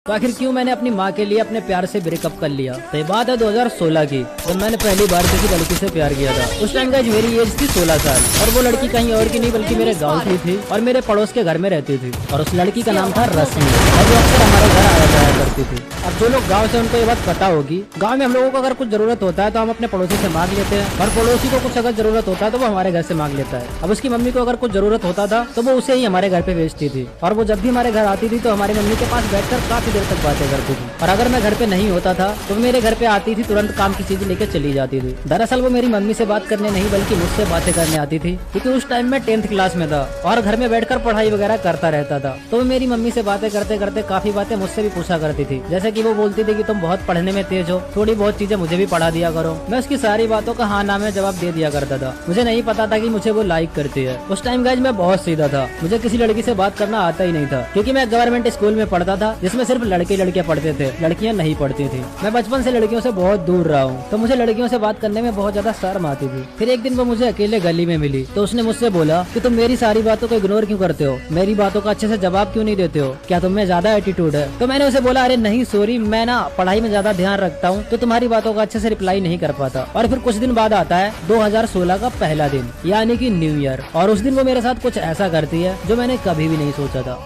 तो आखिर क्यों मैंने अपनी माँ के लिए अपने प्यार से ब्रेकअप कर लिया। तो ये बात है 2016 की, जब मैंने पहली बार किसी लड़की से प्यार किया था। उस टाइम गाइस मेरी एज थी 16 साल और वो लड़की कहीं और की नहीं बल्कि मेरे गांव की थी और मेरे पड़ोस के घर में रहती थी। और उस लड़की का नाम था रश्मि और वो अक्सर हमारे घर आया जाया करती थी। अब जो लोग गाँव से उनको ये बात पता होगी, गाँव में हम लोगों को अगर कुछ जरूरत होता है तो हम अपने पड़ोसी से मांग लेते हैं और पड़ोसी को कुछ अगर जरूरत होता है तो वो हमारे घर से मांग लेता है। अब उसकी मम्मी को अगर कुछ जरूरत होता था तो वो उसे ही हमारे घर पे भेजती थी और वो जब भी हमारे घर आती थी तो हमारी मम्मी के पास बैठकर काफी देर तक बातें करती थी। और अगर मैं घर पे नहीं होता था तो वो मेरे घर पे आती थी, तुरंत काम की चीज लेके चली जाती थी। दरअसल वो मेरी मम्मी से बात करने नहीं बल्कि मुझसे बातें करने आती थी, क्योंकि उस टाइम मैं 10th क्लास में था और घर में बैठकर पढ़ाई वगैरह करता रहता था। तो वो मेरी मम्मी से बातें करते करते काफी बातें मुझसे भी पूछा करती थी, जैसे कि वो बोलती थी कि तुम बहुत पढ़ने में तेज हो, थोड़ी बहुत चीजें मुझे भी पढ़ा दिया करो। मैं उसकी सारी बातों का हाँ ना में जवाब दे दिया करता था। मुझे नहीं पता था कि मुझे वो लाइक करती है। उस टाइम गाइस मैं बहुत सीधा था, मुझे किसी लड़की से बात करना आता ही नहीं था, क्योंकि मैं गवर्नमेंट स्कूल में पढ़ता था जिसमें सिर्फ लड़के लड़कियां पढ़ते थे, लड़कियां नहीं पढ़ती थी। मैं बचपन से लड़कियों से बहुत दूर रहा हूँ, तो मुझे लड़कियों से बात करने में बहुत ज्यादा शर्म आती थी। फिर एक दिन वो मुझे अकेले गली में मिली तो उसने मुझसे बोला कि तुम मेरी सारी बातों को इग्नोर क्यों करते हो, मेरी बातों का अच्छे से जवाब क्यों नहीं देते हो, क्या तुम में ज्यादा एटीट्यूड है। तो मैंने उसे बोला, अरे नहीं सॉरी, मैं ना पढ़ाई में ज्यादा ध्यान रखता हूँ तो तुम्हारी बातों का अच्छे से रिप्लाई नहीं कर पाता। और फिर कुछ दिन बाद आता है 2016 का पहला दिन, यानी कि न्यू ईयर, और उस दिन वो मेरे साथ कुछ ऐसा करती है जो मैंने कभी भी नहीं सोचा था।